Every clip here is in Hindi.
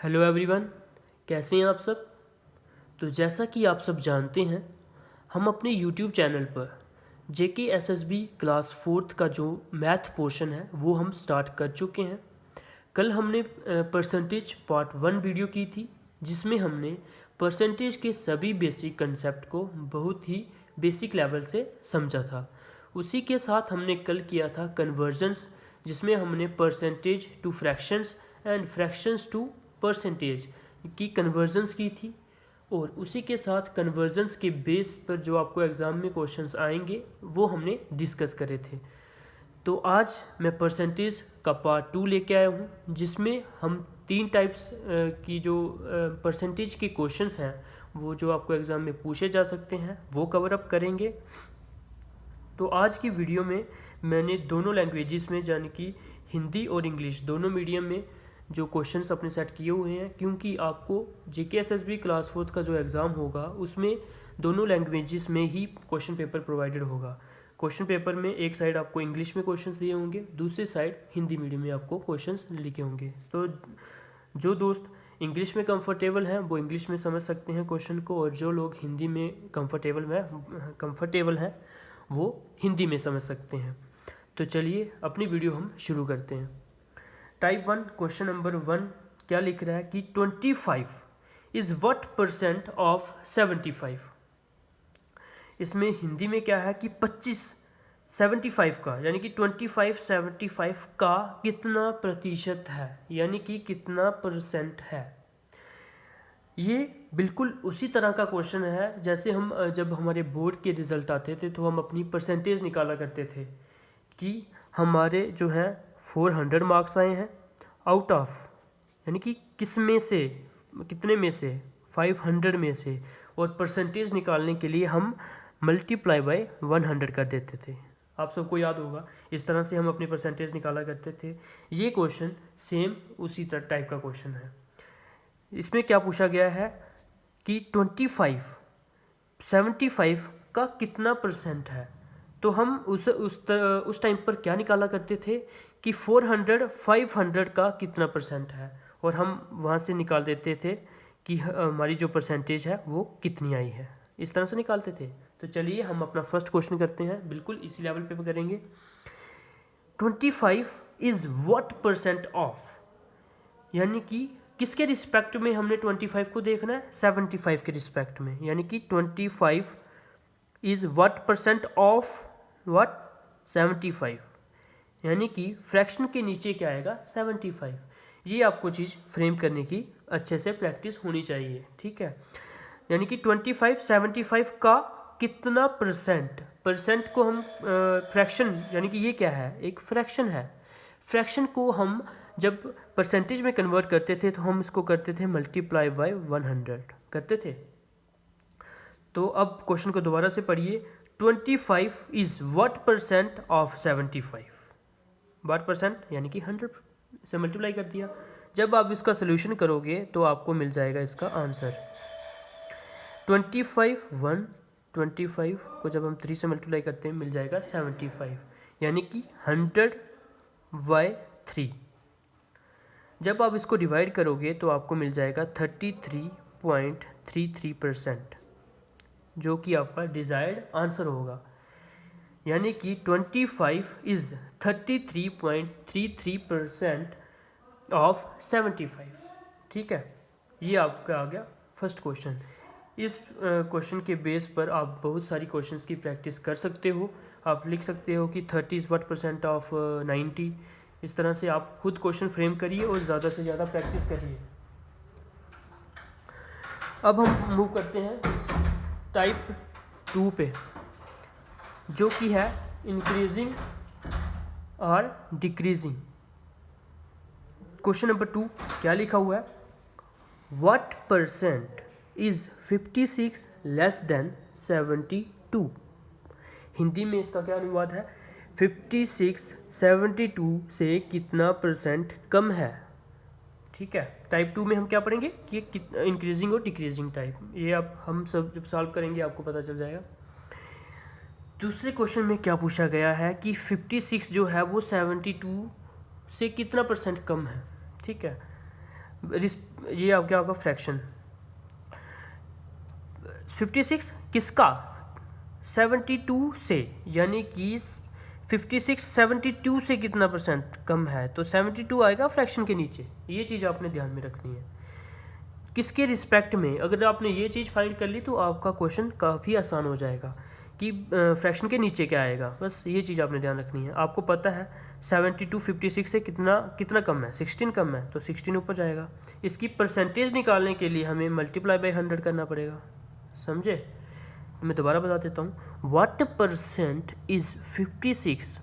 हेलो एवरीवन, कैसे हैं आप सब। तो जैसा कि आप सब जानते हैं, हम अपने यूट्यूब चैनल पर JKSSB क्लास 4th का जो मैथ पोर्शन है वो हम स्टार्ट कर चुके हैं। कल हमने परसेंटेज पार्ट 1 वीडियो की थी, जिसमें हमने परसेंटेज के सभी बेसिक कंसेप्ट को बहुत ही बेसिक लेवल से समझा था। उसी के साथ हमने कल किया था कन्वर्जन्स, जिसमें हमने percentage to fractions and fractions to percentage की कन्वर्जन्स की थी। और उसी के साथ कन्वर्जन्स के बेस पर जो आपको एग्ज़ाम में क्वेश्चंस आएंगे वो हमने डिस्कस करे थे। तो आज मैं परसेंटेज का पार्ट 2 लेके आया हूँ, जिसमें हम 3 टाइप्स की जो परसेंटेज के क्वेश्चंस हैं वो जो आपको एग्ज़ाम में पूछे जा सकते हैं वो कवर अप करेंगे। तो आज की वीडियो में मैंने दोनों लैंग्वेजेस में, यानी कि हिंदी और इंग्लिश दोनों मीडियम में जो क्वेश्चंस अपने सेट किए हुए हैं, क्योंकि आपको JKSSB क्लास 4th का जो एग्ज़ाम होगा उसमें दोनों लैंग्वेजेस में ही क्वेश्चन पेपर प्रोवाइडेड होगा। क्वेश्चन पेपर में एक साइड आपको इंग्लिश में क्वेश्चंस दिए होंगे, दूसरी साइड हिंदी मीडियम में आपको क्वेश्चंस लिखे होंगे। तो जो दोस्त इंग्लिश में कंफर्टेबल हैं वो इंग्लिश में समझ सकते हैं क्वेश्चन को, और जो लोग हिंदी में कंफर्टेबल हैं वो हिंदी में समझ सकते हैं। तो चलिए अपनी वीडियो हम शुरू करते हैं। टाइप 1 क्वेश्चन नंबर 1 क्या लिख रहा है कि 25 इज़ व्हाट परसेंट ऑफ 75। इसमें हिंदी में क्या है कि 25 75 का, यानी कि 25 75 का कितना प्रतिशत है, यानी कि कितना परसेंट है। ये बिल्कुल उसी तरह का क्वेश्चन है जैसे हम जब हमारे बोर्ड के रिज़ल्ट आते थे तो हम अपनी परसेंटेज निकाला करते थे कि हमारे जो है 400 मार्क्स आए हैं आउट ऑफ, यानी कि किस में से, कितने में से, 500 में से, और परसेंटेज निकालने के लिए हम मल्टीप्लाई बाय 100 कर देते थे। आप सबको याद होगा, इस तरह से हम अपनी परसेंटेज निकाला करते थे। ये क्वेश्चन सेम उसी टाइप का क्वेश्चन है। इसमें क्या पूछा गया है कि 25 75 का कितना परसेंट है। तो हम उस टाइम पर क्या निकाला करते थे कि 400 500 का कितना परसेंट है, और हम वहाँ से निकाल देते थे कि हमारी जो परसेंटेज है वो कितनी आई है। इस तरह से निकालते थे। तो चलिए हम अपना फर्स्ट क्वेश्चन करते हैं, बिल्कुल इसी लेवल पे करेंगे। 25 इज़ व्हाट परसेंट ऑफ, यानी कि किसके रिस्पेक्ट में हमने 25 को देखना है, 75 के रिस्पेक्ट में, यानी कि 25 is what percent of what 75, यानी कि फ्रैक्शन के नीचे क्या आएगा 75। ये आपको चीज़ फ्रेम करने की अच्छे से प्रैक्टिस होनी चाहिए, ठीक है। यानी कि 25 75 का कितना परसेंट, परसेंट को हम फ्रैक्शन, यानी कि ये क्या है, एक फ्रैक्शन है। फ्रैक्शन को हम जब परसेंटेज में कन्वर्ट करते थे तो हम इसको करते थे मल्टीप्लाई बाय 100 करते थे। तो अब क्वेश्चन को दोबारा से पढ़िए। 25 is what percent of 75, what percent यानी कि 100 से मल्टीप्लाई कर दिया। जब आप इसका सोल्यूशन करोगे तो आपको मिल जाएगा इसका आंसर 25 को जब हम 3 से मल्टीप्लाई करते हैं मिल जाएगा 75, यानी कि 100/3। जब आप इसको डिवाइड करोगे तो आपको मिल जाएगा 33.33%, जो कि आपका डिज़ायर्ड आंसर होगा। यानी कि 25 इज़ 33.33% ऑफ 75, ठीक है। ये आपका आ गया फर्स्ट क्वेश्चन। इस क्वेश्चन के बेस पर आप बहुत सारी क्वेश्चंस की प्रैक्टिस कर सकते हो। आप लिख सकते हो कि 30 इज़ व्हाट परसेंट ऑफ 90। इस तरह से आप खुद क्वेश्चन फ्रेम करिए और ज़्यादा से ज़्यादा प्रैक्टिस करिए। अब हम मूव करते हैं टाइप 2 पे, जो कि है इंक्रीजिंग और डिक्रीजिंग। क्वेश्चन नंबर 2 क्या लिखा हुआ है, what percent is 56 less than 72। Hindi में इसका क्या अनुवाद है, 56 72 से कितना परसेंट कम है, ठीक है। टाइप 2 में हम क्या पढ़ेंगे कि इंक्रीजिंग और डिक्रीजिंग टाइप। ये आप हम सब जब सॉल्व करेंगे आपको पता चल जाएगा। दूसरे क्वेश्चन में क्या पूछा गया है कि 56 जो है वो 72 से कितना परसेंट कम है, ठीक है। ये आप क्या होगा फ्रैक्शन। 56 किसका, 72 से, यानी कि 56 72 से कितना परसेंट कम है, तो 72 आएगा फ्रैक्शन के नीचे। ये चीज़ आपने ध्यान में रखनी है। किसके रिस्पेक्ट में, अगर आपने ये चीज़ फाइंड कर ली तो आपका क्वेश्चन काफ़ी आसान हो जाएगा कि फ्रैक्शन के नीचे क्या आएगा। बस ये चीज़ आपने ध्यान रखनी है। आपको पता है 72 56 से कितना कितना कम है, 16 कम है, तो 16 ऊपर जाएगा। इसकी परसेंटेज निकालने के लिए हमें मल्टीप्लाई बाई 100 करना पड़ेगा, समझे। मैं दोबारा बता देता हूँ, what percent is 56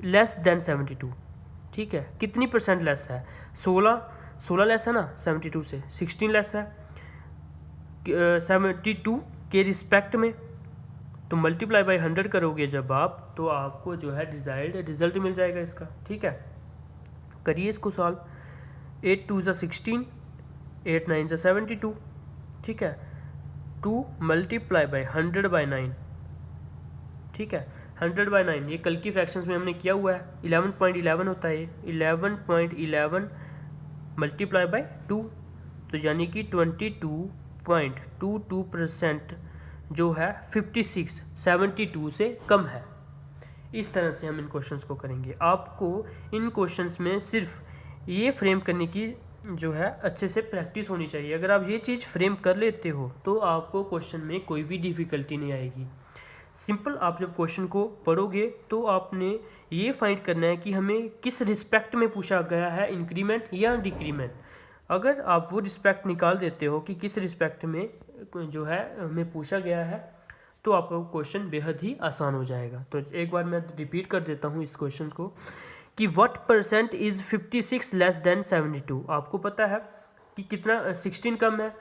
less than 72। ठीक है, कितनी परसेंट लेस है, 16 लेस है ना 72 से, 16 लेस है 72 के रिस्पेक्ट में, तो मल्टीप्लाई बाई 100 करोगे जब आप, तो आपको जो है डिजायर्ड रिजल्ट मिल जाएगा इसका। ठीक है, करिए इसको सॉल्व। 8 2 16, 8 9 72। ठीक है, 2 मल्टीप्लाई बाई 100 बाई 9। ठीक है, 100 बाई 9 ये कल की फ्रैक्शंस में हमने किया हुआ है, 11.11 होता है ये, 11.11 मल्टीप्लाई बाई 2, तो यानी कि 22.22% जो है 56 72 से कम है। इस तरह से हम इन क्वेश्चंस को करेंगे। आपको इन क्वेश्चंस में सिर्फ ये फ्रेम करने की जो है अच्छे से प्रैक्टिस होनी चाहिए। अगर आप ये चीज़ फ्रेम कर लेते हो तो आपको क्वेश्चन में कोई भी डिफ़िकल्टी नहीं आएगी। सिंपल, आप जब क्वेश्चन को पढ़ोगे तो आपने ये फाइंड करना है कि हमें किस रिस्पेक्ट में पूछा गया है, इंक्रीमेंट या डिक्रीमेंट। अगर आप वो रिस्पेक्ट निकाल देते हो कि किस रिस्पेक्ट में जो है हमें पूछा गया है, तो आपका क्वेश्चन बेहद ही आसान हो जाएगा। तो एक बार मैं रिपीट कर देता हूँ इस क्वेश्चन को कि what percent is 56 less than 72। आपको पता है कि कितना 16 कम है,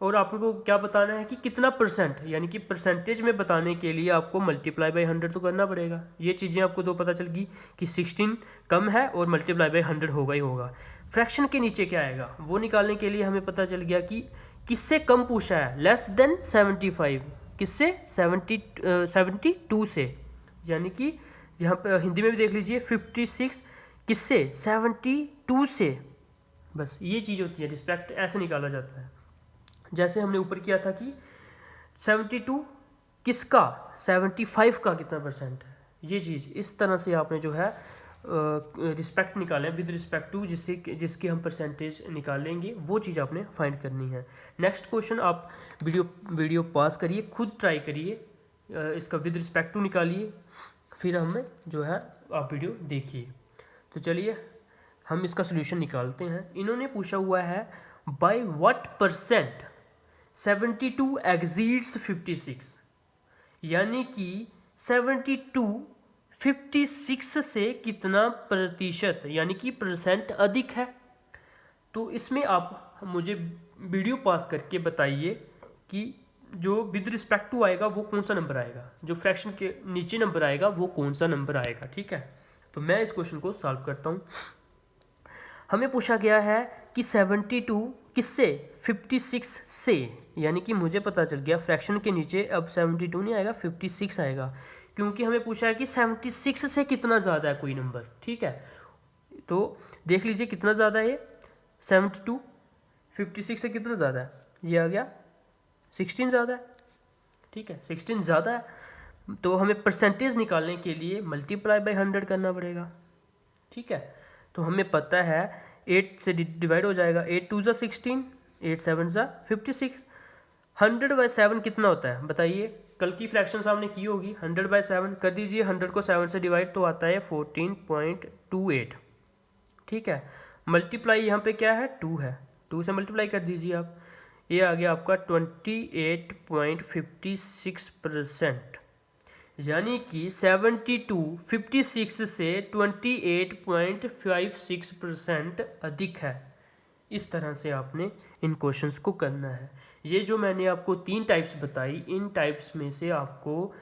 और आपको क्या बताना है कि कितना परसेंट, यानी कि परसेंटेज में बताने के लिए आपको मल्टीप्लाई बाई 100 तो करना पड़ेगा। ये चीज़ें आपको दो पता चल गई कि 16 कम है और मल्टीप्लाई बाई 100 होगा ही होगा। फ्रैक्शन के नीचे क्या आएगा वो निकालने के लिए हमें पता चल गया कि किससे कम पूछा है, लेस देन 75, किससे 72 से, यानी कि यहाँ पर हिंदी में भी देख लीजिए 56 किससे 72 से। बस ये चीज़ होती है, रिस्पेक्ट ऐसे निकाला जाता है। जैसे हमने ऊपर किया था कि 72 किसका 75 का कितना परसेंट है, ये चीज़ इस तरह से आपने जो है रिस्पेक्ट निकालें विद रिस्पेक्ट टू, जिसकी हम परसेंटेज निकालेंगे, वो चीज़ आपने फाइंड करनी है। नेक्स्ट क्वेश्चन आप वीडियो पॉज करिए, खुद ट्राई करिए, इसका विद रिस्पेक्ट टू निकालिए, फिर हमें जो है आप वीडियो देखिए। तो चलिए हम इसका सोल्यूशन निकालते हैं। इन्होंने पूछा हुआ है बाय व्हाट परसेंट 72 एक्सीड्स 56, यानी कि 72 56 से कितना प्रतिशत, यानी कि परसेंट अधिक है। तो इसमें आप मुझे वीडियो पास करके बताइए कि जो विद रिस्पेक्ट टू आएगा वो कौन सा नंबर आएगा, जो फ्रैक्शन के नीचे नंबर आएगा वो कौन सा नंबर आएगा। ठीक है, तो मैं इस क्वेश्चन को सॉल्व करता हूँ। हमें पूछा गया है कि 72 किससे 56 से, यानी कि मुझे पता चल गया फ्रैक्शन के नीचे अब 72 नहीं आएगा 56 आएगा, क्योंकि हमें पूछा है कि 76 से कितना ज़्यादा है कोई नंबर। ठीक है, तो देख लीजिए कितना ज़्यादा है ये 72 56 से कितना ज़्यादा है, ये आ गया 16 ज़्यादा है। ठीक है, 16 ज़्यादा है, तो हमें परसेंटेज निकालने के लिए मल्टीप्लाई बाई 100 करना पड़ेगा। ठीक है, तो हमें पता है 8 से डिवाइड हो जाएगा, 8 2 ज़ा 16, 8 7 ज़ा 56। 100 बाई 7 कितना होता है बताइए, कल की फ्रैक्शन आपने की होगी। 100 बाई 7 कर दीजिए, 100 को 7 से डिवाइड तो आता है 14.28। ठीक है, मल्टीप्लाई यहाँ पे क्या है 2 है, 2 से मल्टीप्लाई कर दीजिए आप, ये आ गया आपका 28.56%, यानी कि 72 56 से 28.56% अधिक है। इस तरह से आपने इन क्वेश्चंस को करना है। ये जो मैंने आपको 3 टाइप्स बताई, इन टाइप्स में से आपको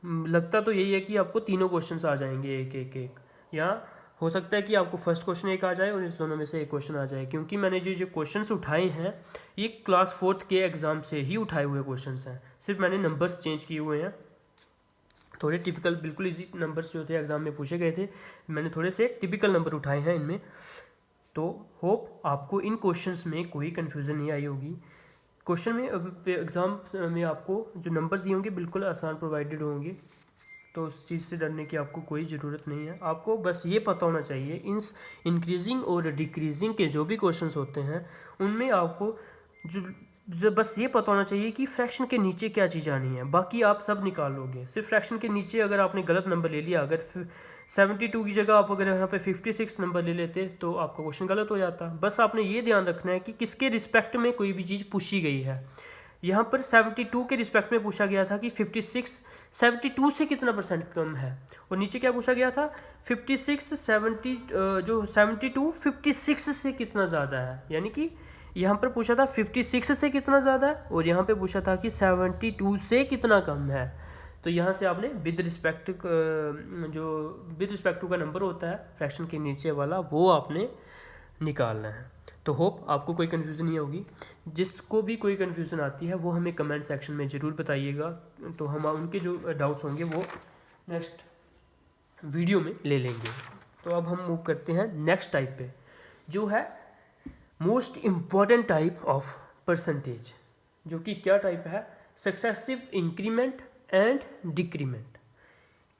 लगता तो यही है कि आपको तीनों क्वेश्चंस आ जाएंगे एक एक एक, या हो सकता है कि आपको फर्स्ट क्वेश्चन एक आ जाए और इस दोनों में से एक क्वेश्चन आ जाए, क्योंकि मैंने जो क्वेश्चंस उठाए हैं ये क्लास 4th के एग्ज़ाम से ही उठाए हुए क्वेश्चंस हैं, सिर्फ मैंने नंबर्स चेंज किए हुए हैं। थोड़े टिपिकल बिल्कुल इजी नंबर्स जो थे एग्ज़ाम में पूछे गए थे, मैंने थोड़े से टिपिकल नंबर उठाए हैं इनमें। तो होप आपको इन क्वेश्चंस में कोई कन्फ्यूज़न नहीं आई होगी। क्वेश्चन में एग्ज़ाम में आपको जो नंबर्स दिए होंगे बिल्कुल आसान प्रोवाइडेड होंगे, तो उस चीज़ से डरने की आपको कोई ज़रूरत नहीं है। आपको बस ये पता होना चाहिए इन इंक्रीजिंग और डिक्रीजिंग के जो भी क्वेश्चंस होते हैं उनमें आपको जो बस ये पता होना चाहिए कि फ्रैक्शन के नीचे क्या चीज़ आनी है, बाकी आप सब निकाल लोगे। सिर्फ फ्रैक्शन के नीचे अगर आपने गलत नंबर ले लिया, अगर 72 की जगह आप अगर यहाँ पे 56 नंबर ले लेते तो आपका क्वेश्चन गलत हो जाता। बस आपने ये ध्यान रखना है कि किसके रिस्पेक्ट में कोई भी चीज़ पूछी गई है। यहाँ पर 72 के रिस्पेक्ट में पूछा गया था कि 56 72 से कितना परसेंट कम है, और नीचे क्या पूछा गया था 56 70 जो 72 56 से कितना ज़्यादा है, यानी कि यहाँ पर पूछा था 56 से कितना ज़्यादा है और यहाँ पे पूछा था कि 72 से कितना कम है। तो यहाँ से आपने विद रिस्पेक्ट जो विद रिस्पेक्ट टू का नंबर होता है फ्रैक्शन के नीचे वाला वो आपने निकालना है। तो होप आपको कोई कन्फ्यूज़न नहीं होगी। जिसको भी कोई कन्फ्यूज़न आती है वो हमें कमेंट सेक्शन में ज़रूर बताइएगा, तो हम उनके जो डाउट्स होंगे वो नेक्स्ट वीडियो में ले लेंगे। तो अब हम मूव करते हैं नेक्स्ट टाइप पे, जो है most important type of percentage, जो कि क्या टाइप है, सक्सेसिव इंक्रीमेंट एंड डिक्रीमेंट।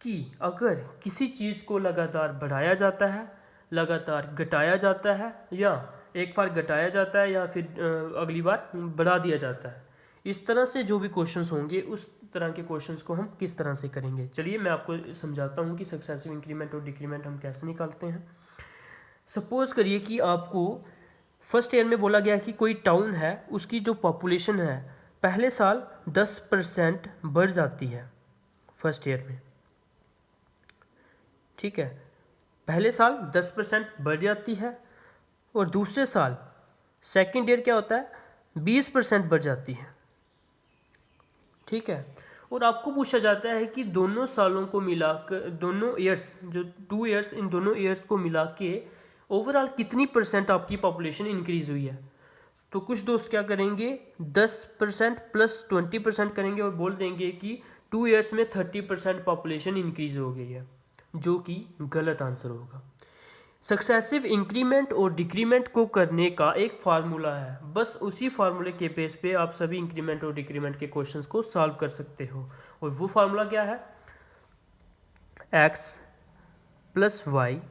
कि अगर किसी चीज़ को लगातार बढ़ाया जाता है, लगातार घटाया जाता है, या एक बार घटाया जाता है या फिर अगली बार बढ़ा दिया जाता है, इस तरह से जो भी क्वेश्चंस होंगे उस तरह के क्वेश्चंस को हम किस तरह से करेंगे। चलिए मैं आपको समझाता हूँ कि सक्सेसिव इंक्रीमेंट और डिक्रीमेंट हम कैसे निकालते हैं। सपोज करिए कि आपको फर्स्ट ईयर में बोला गया कि कोई टाउन है, उसकी जो पॉपुलेशन है पहले साल 10% बढ़ जाती है फर्स्ट ईयर में, ठीक है, पहले साल 10% बढ़ जाती है, और दूसरे साल सेकेंड ईयर क्या होता है 20% बढ़ जाती है, ठीक है। और आपको पूछा जाता है कि दोनों सालों को मिलाकर, दोनों ईयर्स जो 2 ईयर्स, इन दोनों ईयर्स को मिला के ओवरऑल कितनी परसेंट आपकी पॉपुलेशन इंक्रीज हुई है। तो कुछ दोस्त क्या करेंगे 10% प्लस 20% करेंगे और बोल देंगे कि 2 ईयर्स में 30% पॉपुलेशन इंक्रीज हो गई है, जो कि गलत आंसर होगा। सक्सेसिव इंक्रीमेंट और डिक्रीमेंट को करने का एक फार्मूला है, बस उसी फार्मूले के बेस पे आप सभी इंक्रीमेंट और डिक्रीमेंट के क्वेश्चंस को सॉल्व कर सकते हो। और वो फार्मूला क्या है, x plus y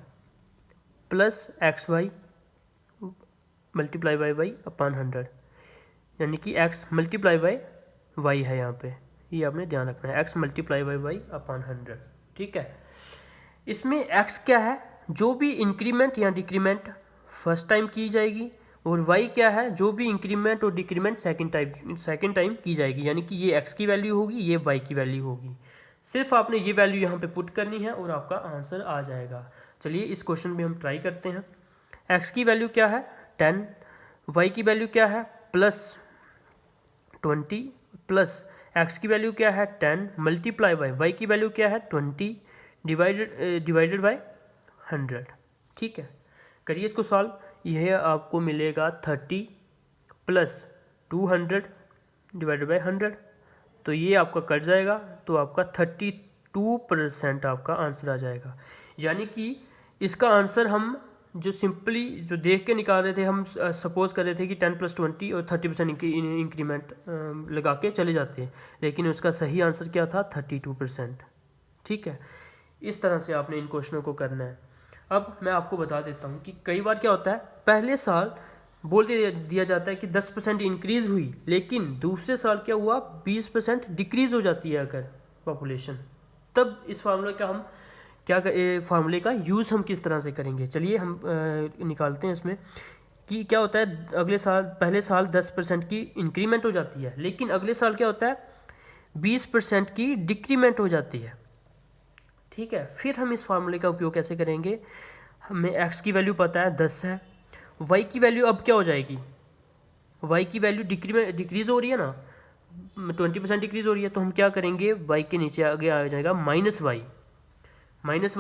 plus x y multiply by y upon 100, यानी कि x मल्टीप्लाई बाई वाई है यहाँ पे, ये आपने ध्यान रखना है, x multiply by y upon 100, ठीक है। इसमें x क्या है, जो भी इंक्रीमेंट या डिक्रीमेंट फर्स्ट टाइम की जाएगी, और y क्या है, जो भी इंक्रीमेंट और डिक्रीमेंट सेकंड टाइम की जाएगी, यानी कि ये x की वैल्यू होगी, ये y की वैल्यू होगी। सिर्फ आपने ये वैल्यू यहाँ पे पुट करनी है और आपका आंसर आ जाएगा। चलिए इस क्वेश्चन में हम ट्राई करते हैं। x की वैल्यू क्या है 10, y की वैल्यू क्या है +20, प्लस x की वैल्यू क्या है 10 मल्टीप्लाई बाई y की वैल्यू क्या है 20 डिवाइडेड बाई 100, ठीक है। करिए इसको सॉल्व, यह आपको मिलेगा 30 प्लस 200 डिवाइडेड बाई 100, तो ये आपका कट जाएगा, तो आपका 32% आपका आंसर आ जाएगा। यानी कि इसका आंसर हम जो सिंपली जो देख के निकाल रहे थे, हम सपोज कर रहे थे कि 10 + 20 और 30% इंक्रीमेंट लगा के चले जाते हैं, लेकिन उसका सही आंसर क्या था 32%, ठीक है। इस तरह से आपने इन क्वेश्चनों को करना है। अब मैं आपको बता देता हूँ कि कई बार क्या होता है, पहले साल बोल दिया जाता है कि 10% इंक्रीज़ हुई, लेकिन दूसरे साल क्या हुआ 20% डिक्रीज़ हो जाती है अगर पॉपुलेशन, तब इस फार्मूले का हम फार्मूले का यूज़ हम किस तरह से करेंगे। चलिए हम निकालते हैं इसमें कि क्या होता है, अगले साल पहले साल 10% की इंक्रीमेंट हो जाती है, लेकिन अगले साल क्या होता है 20% की डिक्रीमेंट हो जाती है, ठीक है। फिर हम इस फार्मूले का उपयोग कैसे करेंगे, हमें x की वैल्यू पता है 10 है, y की वैल्यू अब क्या हो जाएगी, y की वैल्यू डिक्रीज़ हो रही है ना, 20% डिक्रीज़ हो रही है, तो हम क्या करेंगे y के नीचे आगे आ जाएगा माइनस वाई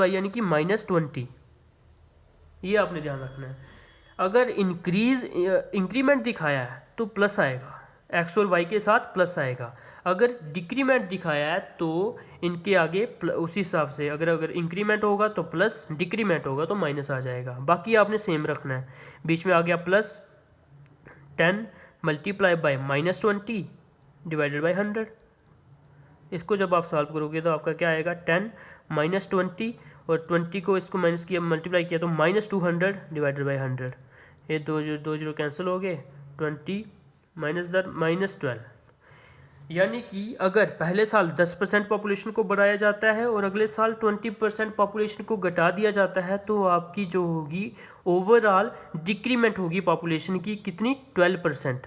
यानी कि -20, ये आपने ध्यान रखना है। अगर इंक्रीमेंट दिखाया है तो प्लस आएगा, x और y के साथ प्लस आएगा। अगर डिक्रीमेंट दिखाया है तो इनके आगे उसी हिसाब से अगर इंक्रीमेंट होगा तो प्लस, डिक्रीमेंट होगा तो माइनस आ जाएगा। बाकी आपने सेम रखना है। बीच में आ गया +10 मल्टीप्लाई बाय -20 डिवाइडेड बाय 100। इसको जब आप सॉल्व करोगे तो आपका क्या आएगा, 10 -20 और 20 को इसको माइनस किया, मल्टीप्लाई किया तो -200 डिवाइडेड बाई 100। ये दो जीरो कैंसिल हो गए, 20 -12। यानी कि अगर पहले साल 10% पॉपुलेशन को बढ़ाया जाता है और अगले साल 20% पॉपुलेशन को घटा दिया जाता है तो आपकी जो होगी ओवरऑल डिक्रीमेंट होगी पॉपुलेशन की कितनी, 12%।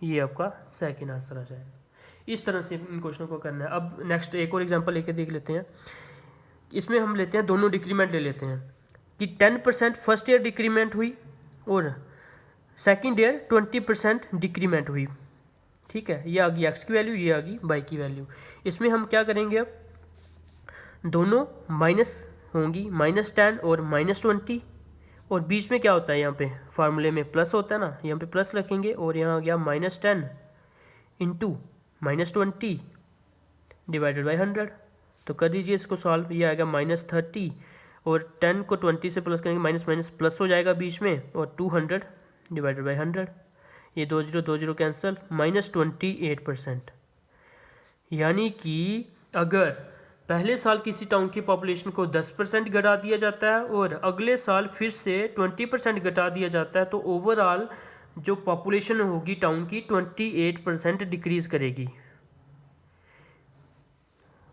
ये आपका सेकंड आंसर आ जाएगा। इस तरह से इन क्वेश्चनों को करना है। अब नेक्स्ट एक और एग्जांपल लेके देख लेते हैं। इसमें हम लेते हैं दोनों डिक्रीमेंट ले लेते हैं कि 10% फर्स्ट ईयर डिक्रीमेंट हुई और सेकंड ईयर 20% डिक्रीमेंट हुई। ठीक है, ये आ गई एक्स की वैल्यू, ये आ गई वाई की वैल्यू। इसमें हम क्या करेंगे, अब दोनों माइनस होंगी, -10 और -20, और बीच में क्या होता है, यहाँ पे फार्मूले में प्लस होता है ना, यहाँ पे प्लस रखेंगे और यहाँ आ गया -10 इंटू -20 डिवाइडेड बाई 100। तो कर दीजिए इसको सॉल्व, ये आएगा -30 और 10 को 20 से प्लस करेंगे, माइनस माइनस प्लस हो जाएगा बीच में, और 200 डिवाइडेड बाई 100। ये 2 जीरो कैंसिल, -28%। यानी कि अगर पहले साल किसी टाउन की पॉपुलेशन को 10% घटा दिया जाता है और अगले साल फिर से 20% घटा दिया जाता है तो ओवरऑल जो पॉपुलेशन होगी टाउन की 28% डिक्रीज करेगी।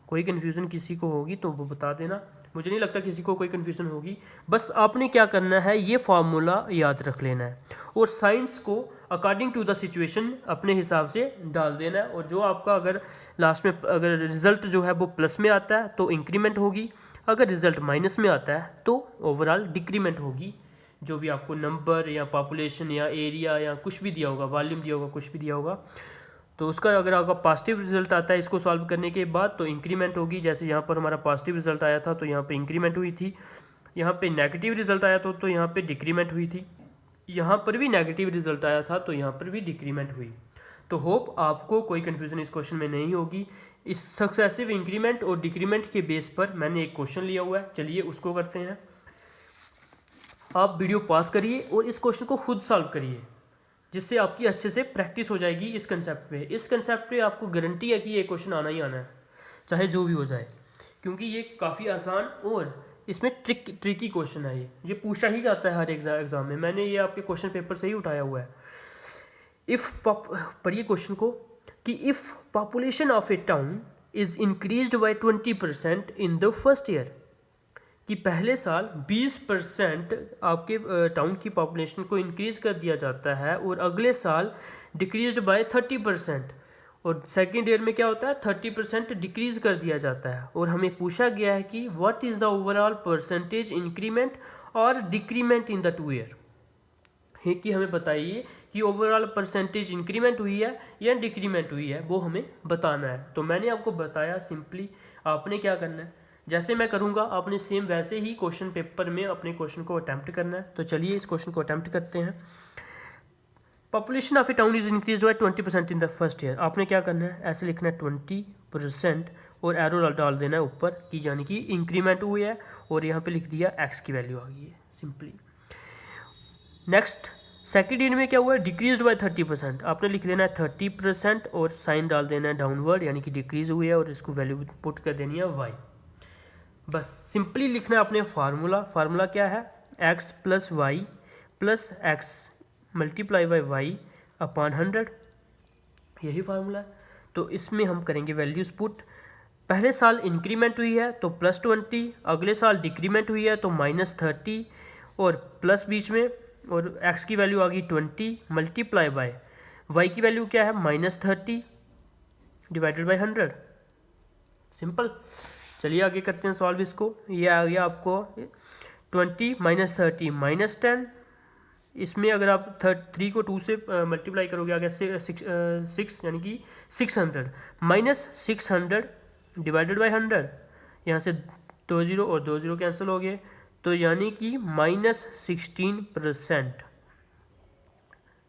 कोई कन्फ्यूज़न किसी को होगी तो वो बता देना, मुझे नहीं लगता किसी को कोई कन्फ्यूज़न होगी। बस आपने क्या करना है, ये फार्मूला याद रख लेना है और साइंस को अकॉर्डिंग टू द सिचुएशन अपने हिसाब से डाल देना है। और जो आपका अगर लास्ट में अगर रिजल्ट जो है वो प्लस में आता है तो इंक्रीमेंट होगी, अगर रिजल्ट माइनस में आता है तो ओवरऑल डिक्रीमेंट होगी। जो भी आपको नंबर या पॉपुलेशन या एरिया या कुछ भी दिया होगा, वॉल्यूम दिया होगा, कुछ भी दिया होगा, तो उसका अगर आपका पॉजिटिव रिजल्ट आता है इसको सॉल्व करने के बाद तो इंक्रीमेंट होगी। जैसे यहाँ पर हमारा पॉजिटिव रिजल्ट आया था तो यहाँ पे इंक्रीमेंट हुई थी, यहाँ पे नेगेटिव रिजल्ट आया तो यहाँ पे डिक्रीमेंट हुई थी, यहाँ पर भी नेगेटिव रिजल्ट आया था तो यहाँ पर भी डिक्रीमेंट हुई। तो होप आपको कोई कन्फ्यूज़न इस क्वेश्चन में नहीं होगी। इस सक्सेसिव इंक्रीमेंट और डिक्रीमेंट के बेस पर मैंने एक क्वेश्चन लिया हुआ है, चलिए उसको करते हैं। आप वीडियो पॉज करिए और इस क्वेश्चन को खुद सॉल्व करिए, जिससे आपकी अच्छे से प्रैक्टिस हो जाएगी इस कंसेप्ट पे। इस कंसेप्ट पे आपको गारंटी है कि ये क्वेश्चन आना ही आना है, चाहे जो भी हो जाए, क्योंकि ये काफ़ी आसान और इसमें ट्रिकी क्वेश्चन है। ये पूछा ही जाता है हर एग्जाम में। मैंने ये आपके क्वेश्चन पेपर से ही उठाया हुआ है। पढ़िए क्वेश्चन को कि if population of A town is increased by 20% in the first year, कि पहले साल 20% आपके टाउन की पॉपुलेशन को इंक्रीज कर दिया जाता है और अगले साल डिक्रीज्ड बाय 30%, और सेकेंड ईयर में क्या होता है 30% डिक्रीज कर दिया जाता है। और हमें पूछा गया है कि what is the overall percentage increment और डिक्रीमेंट इन द 2 ईयर, है कि हमें बताइए कि ओवरऑल परसेंटेज इंक्रीमेंट हुई है या डिक्रीमेंट हुई है, वो हमें बताना है। तो मैंने आपको बताया, सिंपली आपने क्या करना है, जैसे मैं करूँगा आपने सेम वैसे ही क्वेश्चन पेपर में अपने क्वेश्चन को अटैम्प्ट करना है। तो चलिए इस क्वेश्चन को अटैम्प्ट करते हैं। Population of A town is increase by 20% in the first year. आपने क्या करना है, ऐसे लिखना है 20% और एरो डाल देना है ऊपर कि यानी कि इंक्रीमेंट हुई है, और यहाँ पे लिख दिया एक्स की वैल्यू आ गई है सिंपली। नेक्स्ट सेकेंड ईयर में क्या हुआ है, डिक्रीज बाय 30%। आपने लिख देना है 30% और साइन डाल देना है डाउनवर्ड, यानी कि डिक्रीज हुई है, और इसको वैल्यू पुट कर देनी है वाई। बस सिंपली लिखना है अपने फार्मूला क्या है, x plus y plus x multiply by y upon 100, यही फार्मूला है। तो इसमें हम करेंगे वैल्यूज पुट। पहले साल इंक्रीमेंट हुई है तो +20, अगले साल डिक्रीमेंट हुई है तो -30 और प्लस बीच में, और x की वैल्यू आ गई 20 मल्टीप्लाई बाय y की वैल्यू क्या है -30 डिवाइडेड बाई 100। सिंपल। चलिए आगे करते हैं सॉल्व इसको। ये आ गया आपको 20 -30 -10, इसमें अगर आप 3 को 2 से मल्टीप्लाई करोगे आ गया 6 यानी कि 600 -600 डिवाइडेड बाई 100। यहाँ से 2 जीरो और 2 जीरो कैंसिल हो गए, तो यानी कि -16%।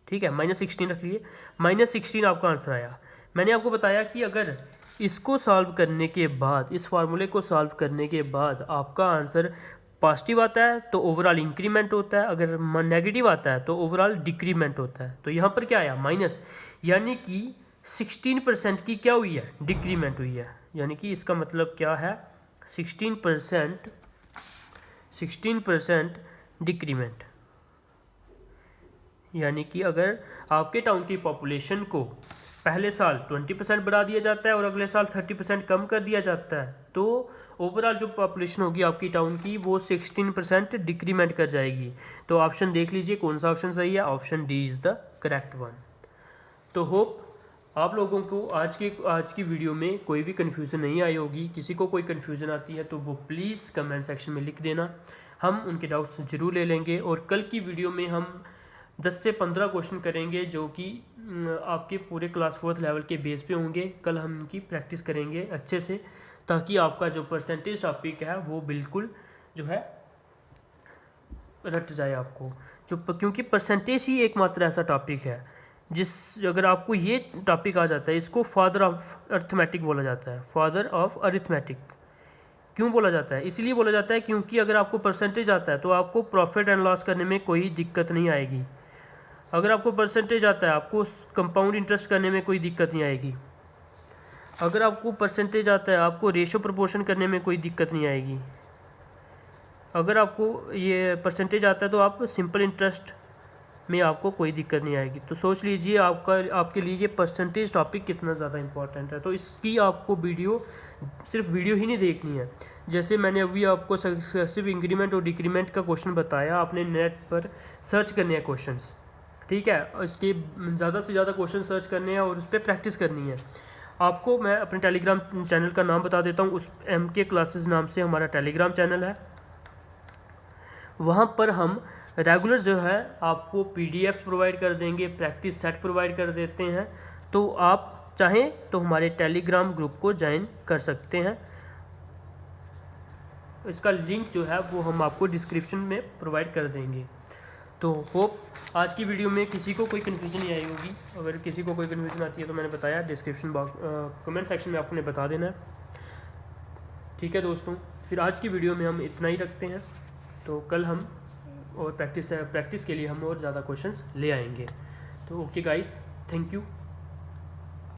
ठीक है, -16 रख लिए, -16 आपका आंसर आया। मैंने आपको बताया कि अगर इसको सॉल्व करने के बाद, इस फार्मूले को सॉल्व करने के बाद आपका आंसर पॉजिटिव आता है तो ओवरऑल इंक्रीमेंट होता है, अगर नेगेटिव आता है तो ओवरऑल डिक्रीमेंट होता है। तो यहाँ पर क्या आया माइनस, यानी कि 16% की क्या हुई है, डिक्रीमेंट हुई है। यानी कि इसका मतलब क्या है, 16% डिक्रीमेंट। यानी कि अगर आपके टाउन की पॉपुलेशन को पहले साल 20% बढ़ा दिया जाता है और अगले साल 30% कम कर दिया जाता है, तो ओवरऑल जो पॉपुलेशन होगी आपकी टाउन की वो 16% डिक्रीमेंट कर जाएगी। तो ऑप्शन देख लीजिए कौन सा ऑप्शन सही है, option D is the correct one. तो होप आप लोगों को आज की वीडियो में कोई भी कन्फ्यूज़न नहीं आई होगी। किसी को कोई कन्फ्यूज़न आती है तो वो प्लीज़ कमेंट सेक्शन में लिख देना, हम उनके डाउट्स ज़रूर ले लेंगे। और कल की वीडियो में हम 10 से 15 क्वेश्चन करेंगे जो कि आपके पूरे क्लास 4th लेवल के बेस पे होंगे। कल हम इनकी प्रैक्टिस करेंगे अच्छे से, ताकि आपका जो परसेंटेज टॉपिक है वो बिल्कुल जो है रट जाए आपको, क्योंकि परसेंटेज ही एकमात्र ऐसा टॉपिक है अगर आपको ये टॉपिक आ जाता है, इसको फादर ऑफ अरिथमेटिक बोला जाता है। फादर ऑफ अरिथमेटिक क्यों बोला जाता है, इसलिए बोला जाता है क्योंकि अगर आपको परसेंटेज आता है तो आपको प्रॉफिट एंड लॉस करने में कोई दिक्कत नहीं आएगी। अगर आपको परसेंटेज आता है आपको कंपाउंड इंटरेस्ट करने में कोई दिक्कत नहीं आएगी। अगर आपको परसेंटेज आता है आपको रेशो प्रोपोर्शन करने में कोई दिक्कत नहीं आएगी। अगर आपको ये परसेंटेज आता है तो आप सिंपल इंटरेस्ट में आपको कोई दिक्कत नहीं आएगी। तो सोच लीजिए आपके लिए ये परसेंटेज टॉपिक कितना ज़्यादा इंपॉर्टेंट है। तो इसकी आपको सिर्फ वीडियो ही नहीं देखनी है। जैसे मैंने अभी आपको सक्सेसिव इंक्रीमेंट और डिक्रीमेंट का क्वेश्चन बताया, आपने नेट पर सर्च करने हैं क्वेश्चंस, ठीक है, इसके ज़्यादा से ज़्यादा क्वेश्चन सर्च करने हैं और उस पर प्रैक्टिस करनी है। आपको मैं अपने टेलीग्राम चैनल का नाम बता देता हूँ। उस MK क्लासेस नाम से हमारा टेलीग्राम चैनल है। वहाँ पर हम रेगुलर जो है आपको PDFs प्रोवाइड कर देंगे, प्रैक्टिस सेट प्रोवाइड कर देते हैं। तो आप चाहें तो हमारे टेलीग्राम ग्रुप को ज्वाइन कर सकते हैं। इसका लिंक जो है वो हम आपको डिस्क्रिप्शन में प्रोवाइड कर देंगे। तो होप आज की वीडियो में किसी को कोई कन्फ्यूजन नहीं आई होगी। अगर किसी को कोई कन्फ्यूजन आती है तो मैंने बताया डिस्क्रिप्शन बॉक्स कमेंट सेक्शन में आपने बता देना है, ठीक है दोस्तों। फिर आज की वीडियो में हम इतना ही रखते हैं। तो कल हम और प्रैक्टिस के लिए हम और ज़्यादा क्वेश्चंस ले आएंगे। तो ओके गाइस, थैंक यू।